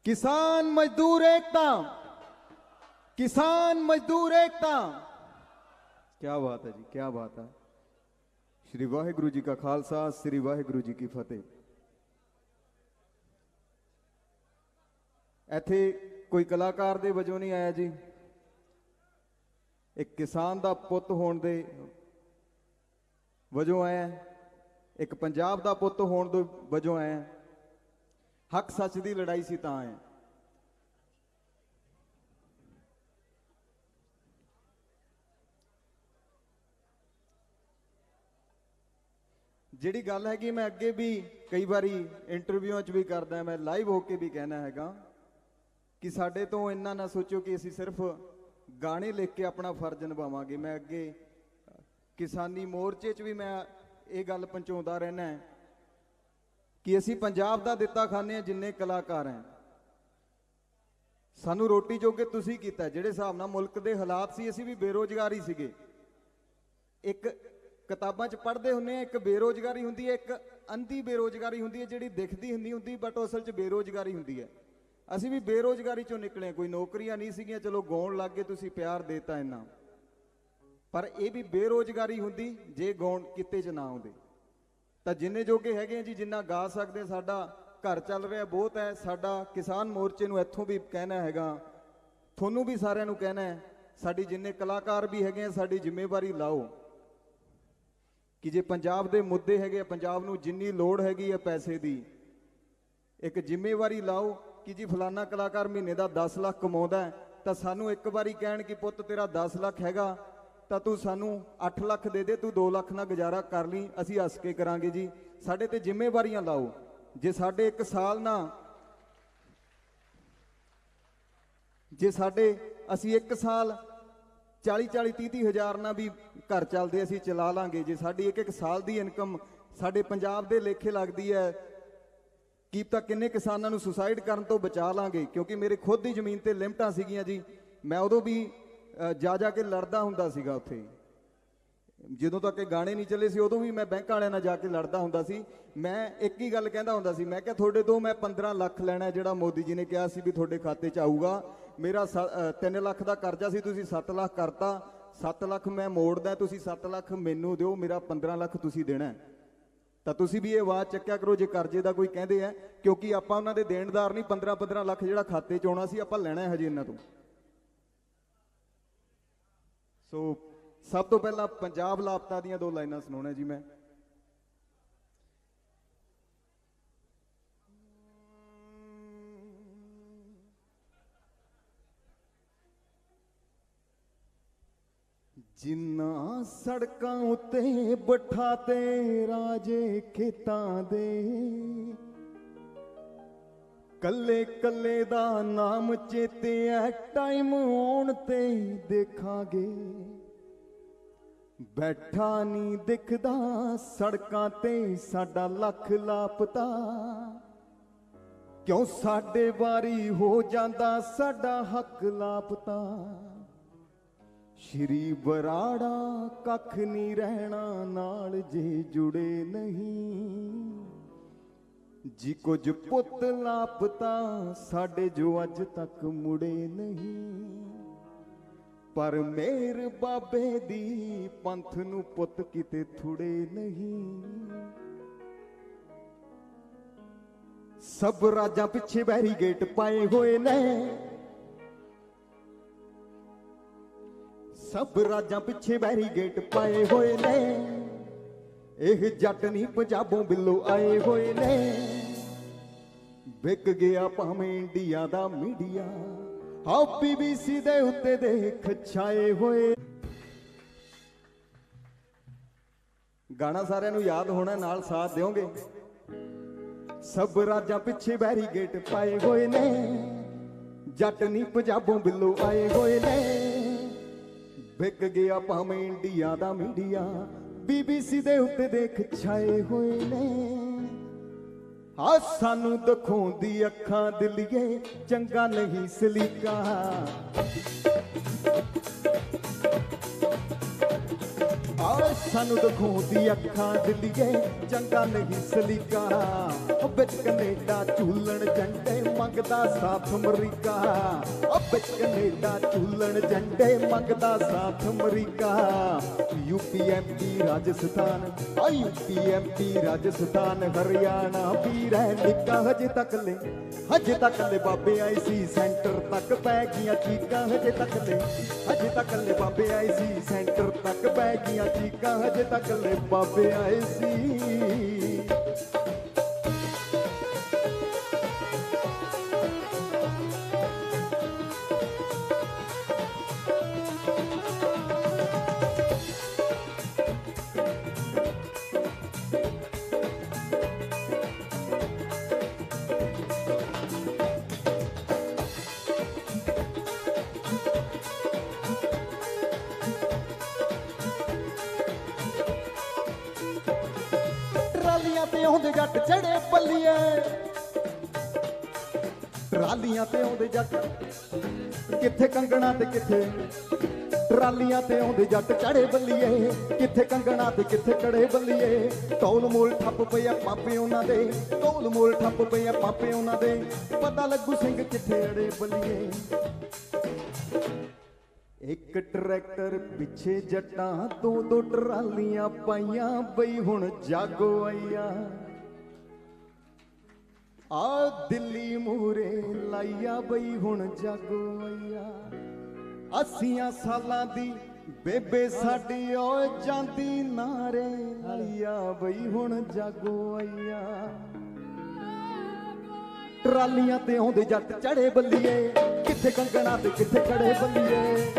किसान मजदूर एकता, किसान मजदूर एकता। क्या बात है जी, क्या बात है। श्री वाहिगुरु जी का खालसा, श्री वाहिगुरु जी की फतेह। ਇੱਥੇ ਕੋਈ ਕਲਾਕਾਰ ਦੇ ਵਜੋਂ ਨਹੀਂ ਆਇਆ ਜੀ, ਇੱਕ ਕਿਸਾਨ ਦਾ ਪੁੱਤ ਹੋਣ ਦੇ ਵਜੋਂ ਆਇਆ, ਇੱਕ ਪੰਜਾਬ ਦਾ ਪੁੱਤ ਹੋਣ ਦੇ ਵਜੋਂ ਆਇਆ। ਹੱਕ ਸੱਚ ਦੀ ਲੜਾਈ ਸੀ ਤਾਂ ਆਇਆ। ਜਿਹੜੀ ਗੱਲ ਹੈਗੀ ਮੈਂ ਅੱਗੇ ਵੀ ਕਈ ਵਾਰੀ ਇੰਟਰਵਿਊਆਂ 'ਚ ਵੀ ਕਰਦਾ, ਮੈਂ ਲਾਈਵ ਹੋ ਕੇ ਵੀ ਕਹਿਣਾ ਹੈਗਾ कि साडे तो इन्ना ना सोचो कि असी सिर्फ गाने लिख के अपना फर्ज निभावांगे। मैं अगे किसानी मोर्चे च भी मैं ये गल पहुंचाउंदा रहना है कि असी पंजाब दा दिता खाने जिन्ने कलाकार हैं, सानू रोटी जोगे तुसी कीता। जिहड़े हिसाब नाल मुल्क दे हालात सी, असी भी बेरोजगारी सीगे। एक किताबां च पढ़दे हुन्ने, एक बेरोजगारी हुंदी है, एक अंधी बेरोजगारी हुंदी है, जिहड़ी दिखदी हुंदी बट असल च बेरोजगारी हुंदी है। ਅਸੀਂ ਵੀ ਬੇਰੋਜ਼ਗਾਰੀ ਚੋਂ ਨਿਕਲੇ, ਕੋਈ ਨੌਕਰੀਆਂ ਨਹੀਂ ਸੀਗੀਆਂ, ਚਲੋ ਗਾਉਣ ਲੱਗ ਗਏ, ਤੁਸੀਂ ਪਿਆਰ ਦੇਤਾ ਇੰਨਾ, ਪਰ ਇਹ ਵੀ ਬੇਰੋਜ਼ਗਾਰੀ ਹੁੰਦੀ ਜੇ ਗਾਉਣ ਕਿਤੇ 'ਚ ਨਾ ਆਉਂਦੇ। ਤਾਂ ਜਿੰਨੇ ਜੋਗੇ ਹੈਗੇ ਜੀ, ਜਿੰਨਾ ਗਾ ਸਕਦੇ, ਸਾਡਾ ਘਰ ਚੱਲ ਰਿਹਾ ਬਹੁਤ ਹੈ। ਸਾਡਾ ਕਿਸਾਨ ਮੋਰਚੇ ਨੂੰ ਇੱਥੋਂ ਵੀ ਕਹਿਣਾ ਹੈਗਾ, ਤੁਹਾਨੂੰ ਵੀ ਸਾਰਿਆਂ ਨੂੰ ਕਹਿਣਾ ਹੈ, ਸਾਡੀ ਜਿੰਨੇ ਕਲਾਕਾਰ ਵੀ ਹੈਗੇ ਆ, ਸਾਡੀ ਜ਼ਿੰਮੇਵਾਰੀ ਲਾਓ ਕਿ ਜੇ ਪੰਜਾਬ ਦੇ ਮੁੱਦੇ ਹੈਗੇ, ਪੰਜਾਬ ਨੂੰ ਜਿੰਨੀ ਲੋੜ ਹੈਗੀ ਹੈ ਪੈਸੇ ਦੀ, ਇੱਕ ਜ਼ਿੰਮੇਵਾਰੀ ਲਾਓ कि जी फलाना कलाकार महीने का 10 लाख कमाउंदा है, तो सानू एक बारी कहण कि पुत तेरा 10 लाख हैगा, तो तू सानू 8 लाख दे दे, तू 2 लाख ना गुजारा कर ली, असी हस के करांगे जी। साडे ते जिम्मेवारियां लाओ। जे साडे एक साल ना, जे साडे असी एक साल 40-40-30 हज़ार ना भी घर चलते असी चला लांगे। जे साडी एक साल की इनकम साडे पंजाब दे लेखे लगती है, ਕੀ ਤਾਂ ਕਿੰਨੇ ਕਿਸਾਨਾਂ ਨੂੰ ਸੁਸਾਈਡ ਕਰਨ ਤੋਂ ਬਚਾ ਲਾਂਗੇ। ਕਿਉਂਕਿ ਮੇਰੇ ਖੁਦ ਦੀ ਜ਼ਮੀਨ ਤੇ ਲਿਮਟਾਂ ਸੀਗੀਆਂ ਜੀ, ਮੈਂ ਉਦੋਂ ਵੀ ਜਾ ਕੇ ਲੜਦਾ ਹੁੰਦਾ ਸੀਗਾ ਉੱਥੇ। ਜਦੋਂ ਤੱਕ ਇਹ ਗਾਣੇ ਨਹੀਂ ਚੱਲੇ ਸੀ, ਉਦੋਂ ਵੀ ਮੈਂ ਬੈਂਕ ਵਾਲਿਆਂ ਨਾਲ ਜਾ ਕੇ ਲੜਦਾ ਹੁੰਦਾ ਸੀ। ਮੈਂ ਇੱਕ ਹੀ ਗੱਲ ਕਹਿੰਦਾ ਹੁੰਦਾ ਸੀ, ਮੈਂ ਕਿਹਾ ਤੁਹਾਡੇ ਤੋਂ ਮੈਂ 15 ਲੱਖ ਲੈਣਾ, ਜਿਹੜਾ ਮੋਦੀ ਜੀ ਨੇ ਕਿਹਾ ਸੀ ਵੀ ਤੁਹਾਡੇ ਖਾਤੇ 'ਚ ਆਊਗਾ। ਮੇਰਾ 3 ਲੱਖ ਦਾ ਕਰਜ਼ਾ ਸੀ, ਤੁਸੀਂ 7 ਲੱਖ ਕਰਤਾ। 7 ਲੱਖ ਮੈਂ ਮੋੜਦਾ, ਤੁਸੀਂ 7 ਲੱਖ ਮੈਨੂੰ ਦਿਓ, ਮੇਰਾ 15 ਲੱਖ ਤੁਸੀਂ ਦੇਣਾ। ਤਾਂ ਤੁਸੀਂ ਵੀ ਇਹ ਆਵਾਜ਼ ਚੱਕਿਆ ਕਰੋ ਜੇ ਕਰਜ਼ੇ ਦਾ ਕੋਈ ਕਹਿੰਦੇ ਆ, ਕਿਉਂਕਿ ਆਪਾਂ ਉਹਨਾਂ ਦੇ ਦੇਣਦਾਰ ਨਹੀਂ। 15-15 ਲੱਖ ਜਿਹੜਾ ਖਾਤੇ 'ਚ ਆਉਣਾ ਸੀ, ਆਪਾਂ ਲੈਣਾ ਹਜੇ ਇਹਨਾਂ ਤੋਂ। ਸੋ ਸਭ ਤੋਂ ਪਹਿਲਾਂ ਪੰਜਾਬ ਲਾਪਤਾ ਦੀਆਂ 2 ਲਾਈਨਾਂ ਸੁਣਾਉਣਾ ਜੀ ਮੈਂ। ਜਿੰਨਾ ਸੜਕਾਂ ਉੱਤੇ ਬਿਠਾਤੇ ਰਾਜੇ ਖੇਤਾਂ ਦੇ, ਕੱਲੇ ਕੱਲੇ ਦਾ ਨਾਮ ਚੇਤੇ ਐ, ਟਾਈਮ ਆਉਣ ਤੇ ਦੇਖਾਂਗੇ। ਬੈਠਾ ਨਹੀਂ ਦਿਖਦਾ ਸੜਕਾਂ ਤੇ ਸਾਡਾ ਲੱਖ ਲਾਪਤਾ, ਕਿਉਂ ਸਾਡੇ ਵਾਰੀ ਹੋ ਜਾਂਦਾ ਸਾਡਾ ਹੱਕ ਲਾਪਤਾ। ਸ਼੍ਰੀ ਬਰਾੜਾ ਕੱਖ ਨਹੀਂ ਰਹਿਣਾ ਨਾਲ ਜੇ ਜੁੜੇ ਨਹੀਂ, ਜੀ ਕੁਝ ਪੁੱਤ ਲਾਪਤਾ ਸਾਡੇ ਜੋ ਅੱਜ ਤੱਕ ਮੁੜੇ ਨਹੀਂ। ਪਰ ਮੇਰ ਬਾਬੇ ਦੀ ਪੰਥ ਨੂੰ ਪੁੱਤ ਕਿਤੇ ਥੁੜੇ ਨਹੀਂ। ਸਭ ਰਾਜਾਂ ਪਿੱਛੇ ਬੈਰੀਗੇਟ ਪਾਏ ਹੋਏ ਨੇ, सब राजां पिछे बैरीगेट पाए हुए ने। यह जट नहीं पंजाबों बिलो आए हुए ने। विक गया भावें इंडिया दा मीडिया, हाँ BBC दे उत्ते देख छाए हुए। गाना सारिਆਂ ਨੂੰ याद होना, नाल साथ दोगे। सब राजां पिछे बैरीगेट पाए हुए ने, जट नहीं पंजाबों बिलो आए हुए ने। विक गया भावें इंडिया दा मीडिया, BBC दे उत्ते देख छाए हुए ने। हाँ सानू दिखाउंदी अखां दिलिए चंगा नहीं सलीका, सानू दिखाउंदी अखां दिलिए चंगा नहीं सलीका। ਵਿੱਚ ਕੈਨੇਡਾ ਝੂਲਣ ਝੰਡੇ ਮੰਗਦਾ ਸਾਥ ਅਮਰੀਕਾ, ਵਿੱਚ ਕੈਨੇਡਾ ਝੂਲਣ ਝੰਡੇ ਮੰਗਦਾ ਸਾਥ America. UP MP Rajasthan, UP MP Rajasthan, Haryana भी रह निका। हजे तक ले बाबे आए सी सेंटर तक पै गईयां चीकां, हजे तक ले बाबे आए सी सेंटर तक पै गईयां चीकां, हजे तक ले बाबे आए सी। ਟਰਾਲੀਆਂ ਤੇ ਆਉਂਦੇ ਜੱਟ ਚੜੇ ਬੱਲੀਏ, ਟਰਾਲੀਆਂ ਤੇ ਆਉਂਦੇ ਜੱਟ ਕਿੱਥੇ ਕੰਗਣਾ ਤੇ ਕਿੱਥੇ, ਟਰਾਲੀਆਂ ਤੇ ਆਉਂਦੇ ਜੱਟ ਚੜੇ ਬੱਲੀਏ, ਕਿੱਥੇ ਕੰਗਣਾ ਤੇ ਕਿੱਥੇ ਕੜੇ ਬੱਲੀਏ। ਢੋਲ ਮੋਲ ਠੱਪ ਪਏ ਆ ਪਾਪੇ ਉਹਨਾਂ ਦੇ, ਢੋਲ ਮੋਲ ਠੱਪ ਪਏ ਆ ਪਾਪੇ ਉਹਨਾਂ ਦੇ, ਪਤਾ ਲੱਗੂ ਸਿੰਘ ਕਿੱਥੇ ਅੜੇ ਬੱਲੀਏ। ਇੱਕ ਟਰੈਕਟਰ ਪਿੱਛੇ ਜੱਟਾਂ ਦੋ ਦੋ ਟਰਾਲੀਆਂ ਪਾਈਆਂ, ਬਈ ਹੁਣ ਜਾਗੋ ਆਈਆ ਆ ਦਿੱਲੀ ਮੂਰੇ ਲਾਈਆ, ਬਈ ਹੁਣ ਜਾਗੋ ਆਈਆ। 80 ਸਾਲਾਂ ਦੀ ਬੇਬੇ ਸਾਡੀ ਓ ਜਾਂਦੀ ਨਾਰੇ ਲਾਈਆ, ਬਈ ਹੁਣ ਜਾਗੋ ਆਈਆ। ਟਰਾਲੀਆਂ ਤੇ ਆਉਂਦੇ ਜੱਟ ਚੜੇ ਬੱਲੀਏ, ਕਿੱਥੇ ਕੰਗਣਾ ਤੇ ਕਿੱਥੇ ਕੜੇ ਬੱਲੀਏ।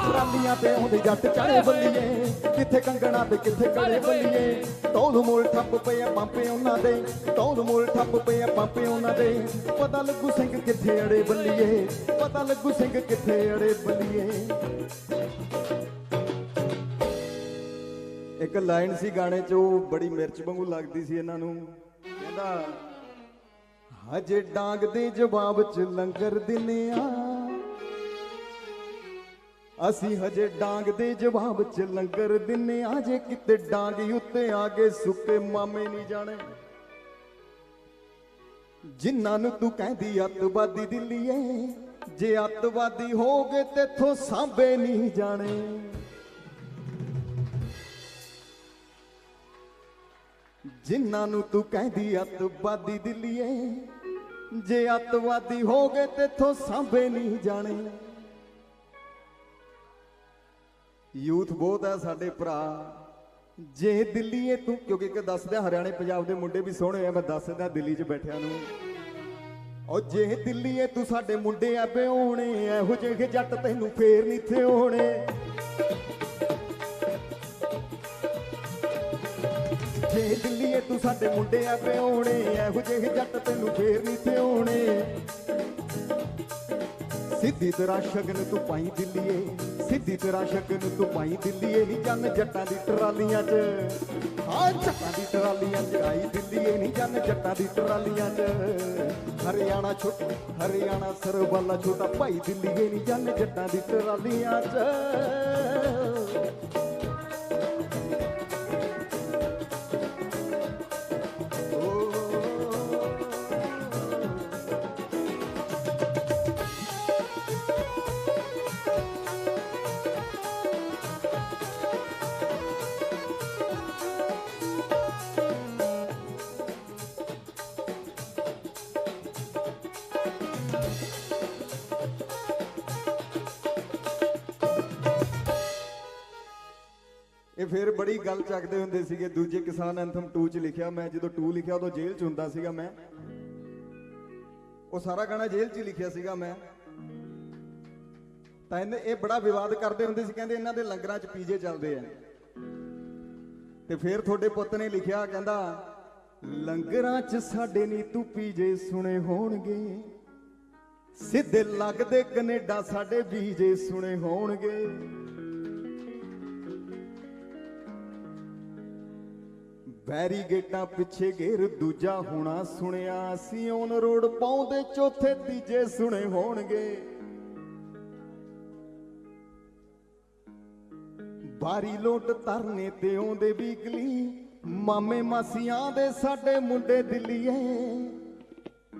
ਟਰਾਲੀਆਂ ਤੇ ਆਉਂਦੇ ਜੱਟ ਚੜੇ ਬੱਲੀਏ, ਕਿੱਥੇ ਕੰਗਣਾ ਤੇ ਕਿੱਥੇ ਕੜੇ ਬੱਲੀਏ। ਢੋਲ ਮੋਲ ਠੱਪ ਪਏ ਆ ਪਾਪੇ ਉਹਨਾਂ ਦੇ, ਢੋਲ ਮੋਲ ਠੱਪ ਪਏ ਆ ਪਾਪੇ ਉਹਨਾਂ ਦੇ, ਪਤਾ ਲੱਗੂ ਸਿੰਘ ਕਿੱਥੇ ਅੜੇ ਬੱਲੀਏ, ਪਤਾ ਲੱਗੂ ਸਿੰਘ ਕਿੱਥੇ ਅੜੇ ਬੱਲੀਏ। ਇੱਕ ਲਾਈਨ ਸੀ ਗਾਣੇ 'ਚ, ਉਹ ਬੜੀ ਮਿਰਚ ਵਾਂਗੂ ਲੱਗਦੀ ਸੀ ਇਹਨਾਂ ਨੂੰ। ਕਹਿੰਦਾ ਹਜੇ ਡਾਂਗ ਦੇ ਜਵਾਬ 'ਚ ਲੰਗਰ ਦਿੰਨੇ ਆ, ਅਸੀਂ ਹਜੇ ਡਾਂਗ ਦੇ ਜਵਾਬ 'ਚ ਲੰਗਰ ਦਿੰਨੇ ਆ। ਜੇ ਕਿਤੇ ਡਾਂਗ ਉੱਤੇ ਆ ਗਏ ਸੁੱਕੇ ਮਾਮੇ ਨਹੀਂ ਜਾਣੇ, ਜਿਨ੍ਹਾਂ ਨੂੰ ਤੂੰ ਕਹਿੰਦੀ ਅੱਤਵਾਦੀ ਦਿੱਲੀਏ, ਜੇ ਅੱਤਵਾਦੀ ਹੋ ਗਏ ਤੇਥੋਂ ਸਾਂਭੇ ਨਹੀਂ ਜਾਣੇ। ਜਿਨ੍ਹਾਂ ਨੂੰ ਤੂੰ ਕਹਿੰਦੀ ਅੱਤਵਾਦੀ ਦਿੱਲੀਏ, ਜੇ ਅੱਤਵਾਦੀ ਹੋ ਗਏ ਤੇਥੋਂ ਸਾਂਭੇ ਨਹੀਂ ਜਾਣੇ। ਯੂਥ ਬਹੁਤ ਹੈ ਸਾਡੇ ਭਰਾ, ਜੇ ਦਿੱਲੀਏ ਤੂੰ, ਕਿਉਂਕਿ ਇੱਕ ਦੱਸਦਾ ਹਰਿਆਣੇ ਪੰਜਾਬ ਦੇ ਮੁੰਡੇ ਵੀ ਸੋਹਣੇ ਆ, ਮੈਂ ਦੱਸਦਾ ਦਿੱਲੀ 'ਚ ਬੈਠਿਆਂ ਨੂੰ। ਉਹ ਜੇ ਦਿੱਲੀਏ ਤੂੰ ਸਾਡੇ ਮੁੰਡੇ ਆ ਬਿਉਣੇ, ਇਹੋ ਜਿਹੇ ਜੱਟ ਤੈਨੂੰ ਫੇਰ ਨਹੀਂ ਥੇ ਹੋਣੇ। ਜੇ ਦਿੱਲੀਏ ਤੂੰ ਸਾਡੇ ਮੁੰਡੇ ਆ ਬਿਉਣੇ, ਇਹੋ ਜਿਹੇ ਜੱਟ ਤੈਨੂੰ ਫੇਰ ਨਹੀਂ ਥੇ ਹੋਣੇ। ਸਿੱਧੀ ਤਰ੍ਹਾਂ ਸ਼ਗਨ ਤੂੰ ਪਾਈ ਦਿੱਲੀਏ, ਸਿੱਧੀ ਤਰ੍ਹਾਂ ਸ਼ਗਨ ਤੂੰ ਪਾਈ ਦਿੱਲੀਏ। ਨੀ ਜੰਨ ਜੱਟਾਂ ਦੀ ਟਰਾਲੀਆਂ 'ਚ, ਆ ਜੱਟਾਂ ਦੀ ਟਰਾਲੀਆਂ 'ਚ ਆਈ ਦਿੱਲੀਏ, ਨੀ ਜੰਨ ਜੱਟਾਂ ਦੀ ਟਰਾਲੀਆਂ 'ਚ। ਹਰਿਆਣਾ ਛੋਟਾ, ਹਰਿਆਣਾ ਸਰਵਾਲਾ ਛੋਟਾ ਭਾਈ ਦਿੱਲੀਏ, ਨੀ ਜੰਨ ਜੱਟਾਂ ਦੀ ਟਰਾਲੀਆਂ 'ਚ। ਇਹ ਫਿਰ ਬੜੀ ਗੱਲ ਚੱਕਦੇ ਹੁੰਦੇ ਸੀਗੇ। ਦੂਜੇ ਕਿਸਾਨ ਐਂਥਮ 2 'ਚ ਲਿਖਿਆ, ਮੈਂ ਜਦੋਂ 2 ਲਿਖਿਆ ਉਦੋਂ ਜੇਲ੍ਹ 'ਚ ਹੁੰਦਾ ਸੀਗਾ ਮੈਂ, ਉਹ ਸਾਰਾ ਗਾਣਾ ਜੇਲ੍ਹ 'ਚ ਹੀ ਲਿਖਿਆ ਸੀਗਾ ਮੈਂ। ਤਾਂ ਇਹ ਬੜਾ ਵਿਵਾਦ ਕਰਦੇ ਹੁੰਦੇ ਸੀ, ਕਹਿੰਦੇ ਇਹਨਾਂ ਦੇ ਲੰਗਰਾਂ 'ਚ ਪੀਜੇ ਚੱਲਦੇ ਆ। ਤੇ ਫਿਰ ਤੁਹਾਡੇ ਪੁੱਤ ਨੇ ਲਿਖਿਆ, ਕਹਿੰਦਾ ਲੰਗਰਾਂ 'ਚ ਸਾਡੇ ਨਹੀਂ ਤੂੰ ਪੀਜੇ ਸੁਣੇ ਹੋਣਗੇ, ਸਿੱਧੇ ਲੱਗਦੇ ਕੈਨੇਡਾ ਸਾਡੇ ਵੀਜੇ ਸੁਣੇ ਹੋਣਗੇ। ਬੈਰੀਗੇਟਾਂ ਪਿੱਛੇ ਘੇਰ ਦੂਜਾ ਹੋਣਾ ਸੁਣਿਆ, ਅਸੀਂ ਔਨ ਰੋਡ ਪਾਉਂਦੇ ਚੌਥੇ ਤੀਜੇ ਸੁਣੇ ਹੋਣਗੇ। ਬਾਰੀ ਲੋਟ ਧਰਨੇ ਤੇ ਆਉਂਦੇ ਵੀਕਲੀ, ਮਾਮੇ ਮਾਸੀਆਂ ਦੇ ਸਾਡੇ ਮੁੰਡੇ ਦਿੱਲੀਏ।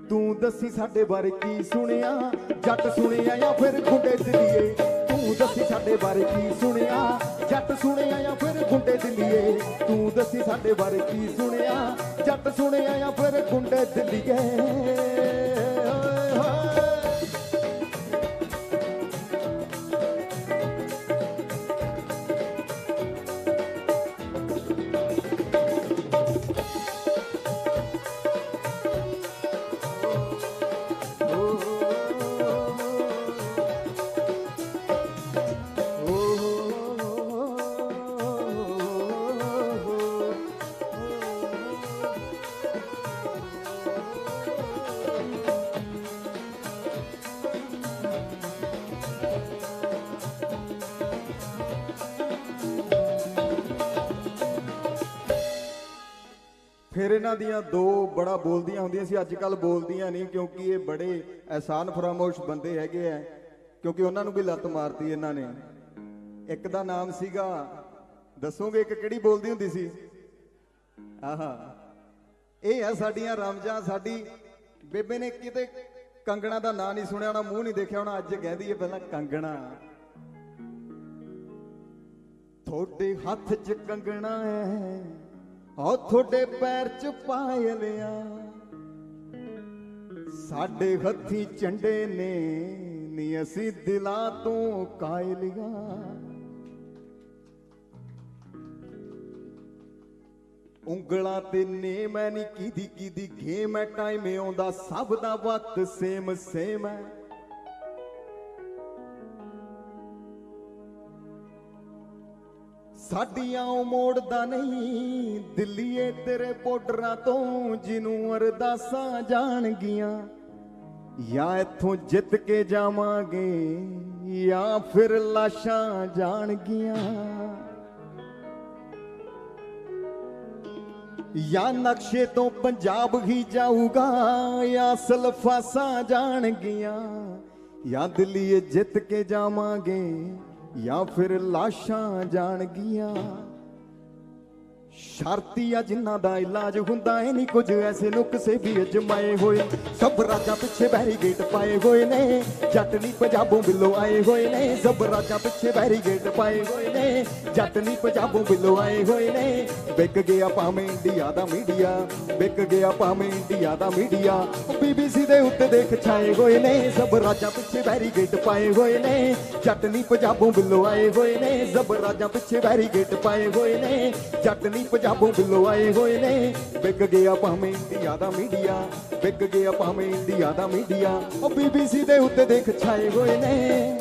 ਤੂੰ ਦੱਸੀ ਸਾਡੇ ਬਾਰੇ ਕੀ ਸੁਣਿਆ, ਜੱਟ ਸੁਣਿਆ ਜਾਂ ਫਿਰ ਗੁੰਡੇ ਦਿੱਲੀਏ। ਤੂੰ ਦੱਸੀ ਸਾਡੇ ਬਾਰੇ ਕੀ ਸੁਣਿਆ, ਜੱਟ ਸੁਣਿਆ ਜਾਂ ਫਿਰ ਗੁੰਡੇ ਦਿੱਲੀਏ। ਤੂੰ ਦੱਸੀ ਸਾਡੇ ਬਾਰੇ ਕੀ ਸੁਣਿਆ, ਜੱਟ ਸੁਣਿਆ ਜਾਂ ਫਿਰ ਗੁੰਡੇ ਦਿੱਲੀਏ। ਫਿਰ ਇਹਨਾਂ ਦੀਆਂ ਦੋ ਬੜਾ ਬੋਲਦੀਆਂ ਹੁੰਦੀਆਂ ਸੀ, ਅੱਜ ਕੱਲ ਬੋਲਦੀਆਂ ਨਹੀਂ, ਕਿਉਂਕਿ ਇਹ ਬੜੇ ਅਹਿਸਾਨ ਫਰਾਮੋਸ਼ ਬੰਦੇ ਹੈਗੇ ਆ, ਕਿਉਂਕਿ ਉਹਨਾਂ ਨੂੰ ਵੀ ਲੱਤ ਮਾਰਤੀ ਇਹਨਾਂ ਨੇ। ਇੱਕ ਦਾ ਨਾਮ ਸੀਗਾ, ਦੱਸੋਗੇ ਇੱਕ ਕਿਹੜੀ ਬੋਲਦੀ ਹੁੰਦੀ ਸੀ? ਆਹਾ, ਇਹ ਆ ਸਾਡੀਆਂ ਰਮਜਾਂ। ਸਾਡੀ ਬੇਬੇ ਨੇ ਕਿਤੇ ਕੰਗਣਾ ਦਾ ਨਾਂ ਨਹੀਂ ਸੁਣਿਆ ਹੋਣਾ, ਮੂੰਹ ਨਹੀਂ ਦੇਖਿਆ ਹੋਣਾ, ਅੱਜ ਕਹਿੰਦੀ ਹੈ ਪਹਿਲਾਂ ਕੰਗਣਾ। ਤੁਹਾਡੇ ਹੱਥ 'ਚ ਕੰਗਣਾ ਹੈ, ਉਹ ਤੁਹਾਡੇ ਪੈਰ 'ਚ ਪਾਇਲਿਆ, ਸਾਡੇ ਹੱਥੀ ਝੰਡੇ ਨੇ, ਨੀ ਅਸੀਂ ਦਿਲਾਂ ਤੋਂ ਕਾਇਲੀਆਂ। ਉਂਗਲਾਂ ਤੇ ਨੇ ਮੈਂ ਨੀ ਕੀਦੀ ਕੀਦੀ ਗੇਮ ਹੈ, ਟਾਈਮ ਆਉਂਦਾ ਸਭ ਦਾ ਵਕਤ ਸੇਮ ਸੇਮ ਹੈ। ਸਾਡੀਆਂ ਉਹ ਮੋੜਦਾ ਨਹੀਂ ਦਿੱਲੀਏ ਤੇਰੇ ਬਾਰਡਰਾਂ ਤੋਂ, ਜਿਹਨੂੰ ਅਰਦਾਸਾਂ ਜਾਣਗੀਆਂ। ਜਾਂ ਇੱਥੋਂ ਜਿੱਤ ਕੇ ਜਾਵਾਂਗੇ, ਜਾਂ ਫਿਰ ਲਾਸ਼ਾਂ ਜਾਣਗੀਆਂ। ਜਾਂ ਨਕਸ਼ੇ ਤੋਂ ਪੰਜਾਬ ਹੀ ਜਾਊਗਾ, ਜਾਂ ਸਲਫਾਸਾਂ ਜਾਣਗੀਆਂ। ਜਾਂ ਦਿੱਲੀਏ ਜਿੱਤ ਕੇ ਜਾਵਾਂਗੇ, ਜਾਂ ਫਿਰ ਲਾਸ਼ਾਂ ਜਾਣਗੀਆਂ। ਸ਼ਰਤੀ ਆ ਜਿਨ੍ਹਾਂ ਦਾ ਇਲਾਜ ਹੁੰਦਾ ਏ ਨਹੀਂ, ਕੁਝ ਐਸੇ ਨੁਕਸੇ ਵੀ ਅਜਮਾਏ ਹੋਏ। ਸਭ ਰਾਜਾਂ ਪਿੱਛੇ ਬੈਰੀਗੇਟ ਪਾਏ ਹੋਏ ਨੇ, ਜੱਟ ਨਹੀਂ ਪੰਜਾਬੋਂ ਬਿੱਲੋ ਆਏ ਹੋਏ ਨੇ। ਸਭ ਰਾਜਾਂ ਪਿੱਛੇ ਬੈਰੀਗੇਟ ਪਾਏ ਹੋਏ ਨੇ, ਜੱਟ ਨਹੀਂ ਪੰਜਾਬੋਂ ਬਿੱਲੋ ਆਏ ਹੋਏ ਨੇ। ਵਿਕ ਗਿਆ ਭਾਵੇਂ ਇੰਡੀਆ ਦਾ ਮੀਡੀਆ, ਵਿਕ ਗਿਆ ਭਾਵੇਂ ਇੰਡੀਆ ਦਾ ਮੀਡੀਆ। BBC ਦੇ ਉੱਤੇ ਦੇਖ ਛਾਏ ਹੋਏ ਨੇ, ਸਭ ਰਾਜਾਂ ਪਿੱਛੇ ਬੈਰੀਗੇਟ ਪਾਏ ਹੋਏ ਨੇ, ਜੱਟ ਨਹੀਂ ਪੰਜਾਬੋਂ ਬਿੱਲੋ ਆਏ ਹੋਏ ਨੇ। ਸਭ ਰਾਜਾਂ ਪਿੱਛੇ ਬੈਰੀਗੇਟ ਪਾਏ ਹੋਏ ਨੇ, ਜੱਟ ਨਹੀਂ ਪੰਜਾਬੋਂ ਬਿੱਲੋ ਆਏ ਹੋਏ ਨੇ। ਵਿਕ ਗਿਆ ਭਾਵੇਂ ਇੰਡੀਆ ਦਾ ਮੀਡੀਆ, ਵਿਕ ਗਿਆ ਭਾਵੇਂ ਇੰਡੀਆ ਦਾ ਮੀਡੀਆ। ਉਹ BBC ਦੇ ਉੱਤੇ ਦੇਖ ਛਾਏ ਹੋਏ ਨੇ।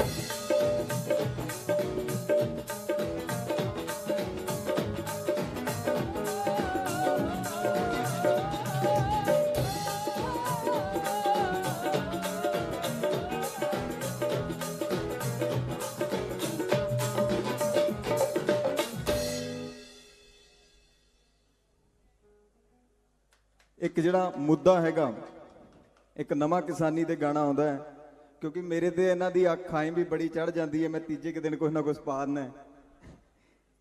ਇੱਕ ਜਿਹੜਾ ਮੁੱਦਾ ਹੈਗਾ, ਇੱਕ ਨਵਾਂ ਕਿਸਾਨੀ ਤੇ ਗਾਣਾ ਆਉਂਦਾ ਹੈ, ਕਿਉਂਕਿ ਮੇਰੇ ਤੇ ਇਹਨਾਂ ਦੀ ਅੱਖ ਆਈ ਵੀ ਬੜੀ ਚੜ ਜਾਂਦੀ ਹੈ, ਮੈਂ ਤੀਜੇ ਕੁ ਦਿਨ ਕੁਛ ਨਾ ਕੁਛ ਪਾ ਦਿੰਦਾ।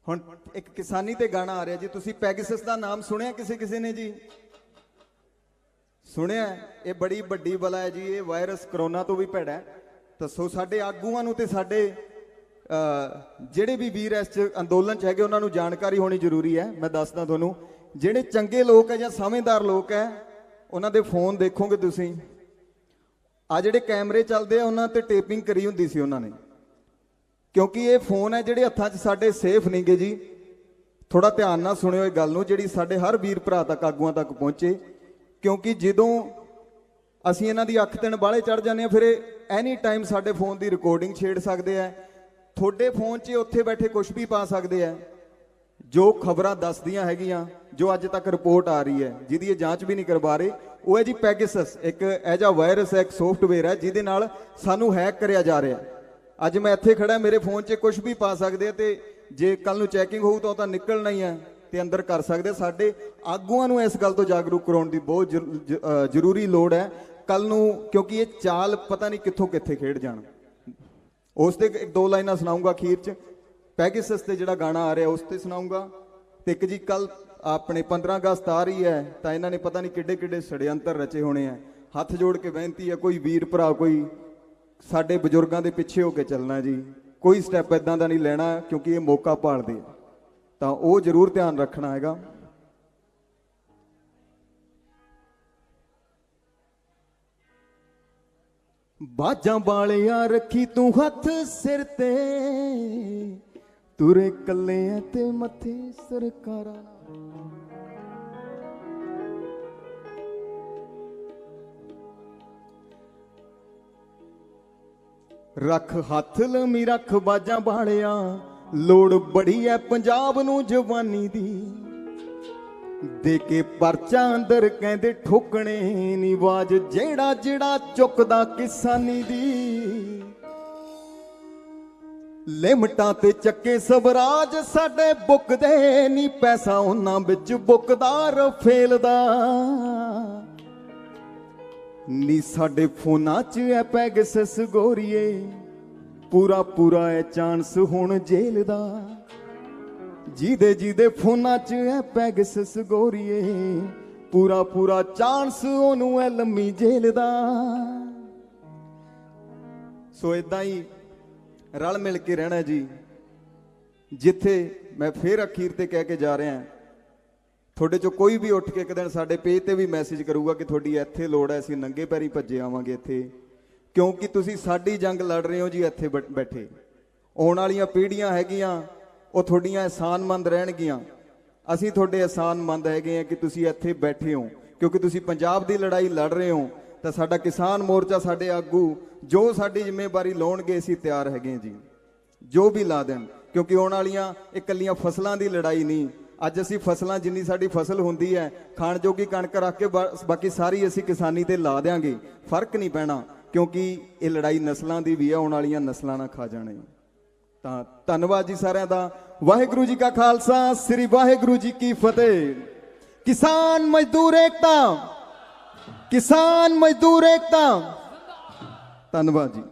ਹੁਣ ਇੱਕ ਕਿਸਾਨੀ ਤੇ ਗਾਣਾ ਆ ਰਿਹਾ ਜੀ, ਤੁਸੀਂ ਪੈਗਸਸ ਦਾ ਨਾਮ ਸੁਣਿਆ ਕਿਸੇ ਨੇ ਜੀ? ਸੁਣਿਆ? ਇਹ ਬੜੀ ਵੱਡੀ ਬਲਾ ਹੈ ਜੀ, ਇਹ ਵਾਇਰਸ ਕਰੋਨਾ ਤੋਂ ਵੀ ਭੈੜਾ ਹੈ। ਦੱਸੋ ਸਾਡੇ ਆਗੂਆਂ ਨੂੰ ਤੇ ਸਾਡੇ ਜਿਹੜੇ ਵੀ ਵੀਰ ਇਸ 'ਚ ਅੰਦੋਲਨ 'ਚ ਹੈਗੇ, ਉਹਨਾਂ ਨੂੰ ਜਾਣਕਾਰੀ ਹੋਣੀ ਜ਼ਰੂਰੀ ਹੈ। ਮੈਂ ਦੱਸਦਾ ਤੁਹਾਨੂੰ, ਜਿਹੜੇ ਚੰਗੇ ਲੋਕ ਹੈ ਜਾਂ ਸਮਝਦਾਰ ਲੋਕ ਹੈ, ਉਹਨਾਂ ਦੇ ਫੋਨ ਦੇਖੋਗੇ ਤੁਸੀਂ, ਆ ਜਿਹੜੇ ਕੈਮਰੇ ਚੱਲਦੇ ਆ ਉਹਨਾਂ ਤੇ ਟੇਪਿੰਗ ਕਰੀ ਹੁੰਦੀ ਸੀ ਉਹਨਾਂ ਨੇ, ਕਿਉਂਕਿ ਇਹ ਫੋਨ ਹੈ ਜਿਹੜੇ ਹੱਥਾਂ 'ਚ ਸਾਡੇ ਸੇਫ ਨਹੀਂਗੇ ਜੀ। ਥੋੜਾ ਧਿਆਨ ਨਾਲ ਸੁਣਿਓ ਇਹ ਗੱਲ ਨੂੰ, ਜਿਹੜੀ ਸਾਡੇ ਹਰ ਵੀਰ ਭਰਾ ਤੱਕ, ਆਗੂਆਂ ਤੱਕ ਪਹੁੰਚੇ, ਕਿਉਂਕਿ ਜਦੋਂ ਅਸੀਂ ਇਹਨਾਂ ਦੀ ਅੱਖ ਤਿੰਨ ਬਾਲੇ ਚੜ ਜਾਂਦੇ ਆ, ਫਿਰ ਇਹ ਐਨੀ ਟਾਈਮ ਸਾਡੇ ਫੋਨ ਦੀ ਰਿਕਾਰਡਿੰਗ ਛੇੜ ਸਕਦੇ ਆ। ਤੁਹਾਡੇ ਫੋਨ 'ਚ ਉੱਥੇ ਬੈਠੇ ਕੁਝ ਵੀ ਪਾ ਸਕਦੇ ਆ। ਜੋ ਖਬਰਾਂ ਦੱਸਦੀਆਂ ਹੈਗੀਆਂ, ਜੋ ਅੱਜ ਤੱਕ ਰਿਪੋਰਟ ਆ ਰਹੀ ਹੈ, ਜਿਹਦੀ ਇਹ ਜਾਂਚ ਵੀ ਨਹੀਂ ਕਰਵਾ ਰਹੇ, ਉਹ ਹੈ ਜੀ ਪੈਗਸਸ। ਇੱਕ ਇਹੋ ਜਿਹਾ ਵਾਇਰਸ ਹੈ, ਇੱਕ ਸੌਫਟਵੇਅਰ ਹੈ, ਜਿਹਦੇ ਨਾਲ ਸਾਨੂੰ ਹੈਕ ਕਰਿਆ ਜਾ ਰਿਹਾ। ਅੱਜ ਮੈਂ ਇੱਥੇ ਖੜਾ, ਮੇਰੇ ਫੋਨ 'ਚ ਕੁਝ ਵੀ ਪਾ ਸਕਦੇ ਆ, ਤੇ ਜੇ ਕੱਲ ਨੂੰ ਚੈਕਿੰਗ ਹੋਊ ਤਾਂ ਨਿਕਲਣਾ ਹੀ ਹੈ ਤੇ ਅੰਦਰ ਕਰ ਸਕਦੇ। ਸਾਡੇ ਆਗੂਆਂ ਨੂੰ ਇਸ ਗੱਲ ਤੋਂ ਜਾਗਰੂਕ ਕਰਾਉਣ ਦੀ ਬਹੁਤ ਜ਼ਰੂਰੀ ਲੋੜ ਹੈ ਕੱਲ ਨੂੰ, ਕਿਉਂਕਿ ਇਹ ਚਾਲ ਪਤਾ ਨਹੀਂ ਕਿੱਥੋਂ ਕਿੱਥੇ ਖੇਡ ਜਾਣ। ਉਸ ਤੇ ਇੱਕ ਦੋ ਲਾਈਨਾਂ ਸੁਣਾਉਂਗਾ ਅਖੀਰ 'ਚ। ਪੈਗੇਸਸ ਤੇ ਜਿਹੜਾ ਗਾਣਾ ਆ ਰਿਹਾ ਉਸ ਤੇ ਸੁਣਾਉਂਗਾ। ਤੇ ਇੱਕ ਜੀ ਕੱਲ ਆਪਣੇ 15 ਅਗਸਤ ਆ ਰਹੀ ਹੈ ਤਾਂ ਇਹਨਾਂ ਨੇ ਪਤਾ ਨਹੀਂ ਕਿੱਡੇ ਕਿੱਡੇ ષੜਯੰਤਰ ਰਚੇ ਹੋਣੇ ਆ। ਹੱਥ ਜੋੜ ਕੇ ਬੇਨਤੀ ਹੈ, ਕੋਈ ਵੀਰ ਭਰਾ ਕੋਈ ਸਾਡੇ ਬਜ਼ੁਰਗਾਂ ਦੇ ਪਿੱਛੇ ਹੋ ਕੇ ਚੱਲਣਾ ਜੀ, ਕੋਈ ਸਟੈਪ ਇਦਾਂ ਦਾ ਨਹੀਂ ਲੈਣਾ ਕਿਉਂਕਿ ਇਹ ਮੌਕਾ ਭਾਲਦੇ ਆ, ਤਾਂ ਉਹ ਜ਼ਰੂਰ ਧਿਆਨ ਰੱਖਣਾ ਹੈਗਾ। ਬਾਜਾਂ ਵਾਲਿਆ ਰੱਖੀ ਤੂੰ ਹੱਥ ਸਿਰ ਤੇ, ਤੁਰੇ ਕੱਲੇ ਐ ਤੇ ਮੱਥੇ ਸਰਕਾਰਾਂ। ਰੱਖ ਹੱਥ ਲੰਮੀ ਰੱਖ ਬਾਜਾਂ ਵਾਲਿਆ, ਲੋੜ ਬੜੀ ਐ ਪੰਜਾਬ ਨੂੰ ਜਵਾਨੀ ਦੀ। ਦੇ ਕੇ ਪਰਚਾ ਅੰਦਰ ਕਹਿੰਦੇ ਠੋਕਣੇ ਨੀ ਆਵਾਜ਼, ਜਿਹੜਾ ਜਿਹੜਾ ਚੁੱਕਦਾ ਕਿਸਾਨੀ ਦੀ। ਲਿਮਟਾਂ ਤੇ ਚੱਕੇ ਸਵਰਾਜ ਸਾਡੇ ਬੁੱਕਦੇ ਨੀ, ਪੈਸਾ ਉਹਨਾਂ ਵਿੱਚ ਬੁੱਕਦਾ ਰਫੇਲ ਦਾ। ਨੀ ਸਾਡੇ ਫੋਨਾਂ 'ਚ ਐ ਪੈਗੇਸਸ ਗੋਰੀਏ, ਪੂਰਾ ਪੂਰਾ ਐ ਚਾਂਸ ਹੁਣ ਜੇਲ੍ਹ ਦਾ। ਜਿਹਦੇ ਜਿਹਦੇ ਫੋਨਾਂ 'ਚ ਐ ਪੈਗੇਸਸ ਗੋਰੀਏ, ਪੂਰਾ ਪੂਰਾ ਚਾਂਸ ਉਹਨੂੰ ਐ ਲੰਮੀ ਜੇਲ੍ਹ ਦਾ। ਸੋ ਇਦਾਂ ਹੀ ਰਲ ਮਿਲ ਕੇ ਰਹਿਣਾ ਜੀ। ਜਿੱਥੇ ਮੈਂ ਫੇਰ ਅਖੀਰ ਤੇ ਕਹਿ ਕੇ ਜਾ ਰਿਹਾ, ਤੁਹਾਡੇ ਚੋਂ ਕੋਈ ਵੀ ਉੱਠ ਕੇ ਇੱਕ ਦਿਨ ਸਾਡੇ ਪੇਜ ਤੇ ਵੀ ਮੈਸੇਜ ਕਰੂਗਾ ਕਿ ਤੁਹਾਡੀ ਇੱਥੇ ਲੋੜ ਹੈ, ਅਸੀਂ ਨੰਗੇ ਪੈਰੀ ਭੱਜੇ ਆਵਾਂਗੇ ਇੱਥੇ, ਕਿਉਂਕਿ ਤੁਸੀਂ ਸਾਡੀ ਜੰਗ ਲੜ ਰਹੇ ਹੋ ਜੀ ਇੱਥੇ ਬੈਠੇ। ਆਉਣ ਵਾਲੀਆਂ ਪੀੜ੍ਹੀਆਂ ਹੈਗੀਆਂ ਉਹ ਤੁਹਾਡੀਆਂ ਅਹਿਸਾਨਮੰਦ ਰਹਿਣਗੀਆਂ। ਅਸੀਂ ਤੁਹਾਡੇ ਅਹਿਸਾਨਮੰਦ ਹੈਗੇ ਹਾਂ ਕਿ ਤੁਸੀਂ ਇੱਥੇ ਬੈਠੇ ਹੋ, ਕਿਉਂਕਿ ਤੁਸੀਂ ਪੰਜਾਬ ਦੀ ਲੜਾਈ ਲੜ ਰਹੇ ਹੋ। ਤਾਂ ਸਾਡਾ ਕਿਸਾਨ ਮੋਰਚਾ, ਸਾਡੇ ਆਗੂ ਜੋ ਸਾਡੀ ਜ਼ਿੰਮੇਵਾਰੀ ਲਾਉਣਗੇ ਅਸੀਂ ਤਿਆਰ ਹੈਗੇ ਜੀ, ਜੋ ਵੀ ਲਾ ਦੇਣ। ਕਿਉਂਕਿ ਆਉਣ ਵਾਲੀਆਂ ਇਕੱਲੀਆਂ ਫਸਲਾਂ ਦੀ ਲੜਾਈ ਨਹੀਂ। ਅੱਜ ਅਸੀਂ ਫਸਲਾਂ, ਜਿੰਨੀ ਸਾਡੀ ਫਸਲ ਹੁੰਦੀ ਹੈ ਖਾਣ ਜੋਗੀ ਕਣਕ ਰੱਖ ਕੇ ਬਾਕੀ ਸਾਰੀ ਅਸੀਂ ਕਿਸਾਨੀ ਤੇ ਲਾ ਦਿਆਂਗੇ, ਫਰਕ ਨਹੀਂ ਪੈਣਾ, ਕਿਉਂਕਿ ਇਹ ਲੜਾਈ ਨਸਲਾਂ ਦੀ ਵੀ ਹੈ, ਆਉਣ ਵਾਲੀਆਂ ਨਸਲਾਂ ਨਾਲ ਖਾ ਜਾਣੇ। ਤਾਂ ਧੰਨਵਾਦ ਜੀ ਸਾਰਿਆਂ ਦਾ। ਵਾਹਿਗੁਰੂ ਜੀ ਕਾ ਖਾਲਸਾ, ਸ੍ਰੀ ਵਾਹਿਗੁਰੂ ਜੀ ਕੀ ਫਤਿਹ। ਕਿਸਾਨ ਮਜ਼ਦੂਰ ਏਕਤਾ, ਕਿਸਾਨ ਮਜ਼ਦੂਰ ਏਕਤਾ। ਧੰਨਵਾਦ ਜੀ।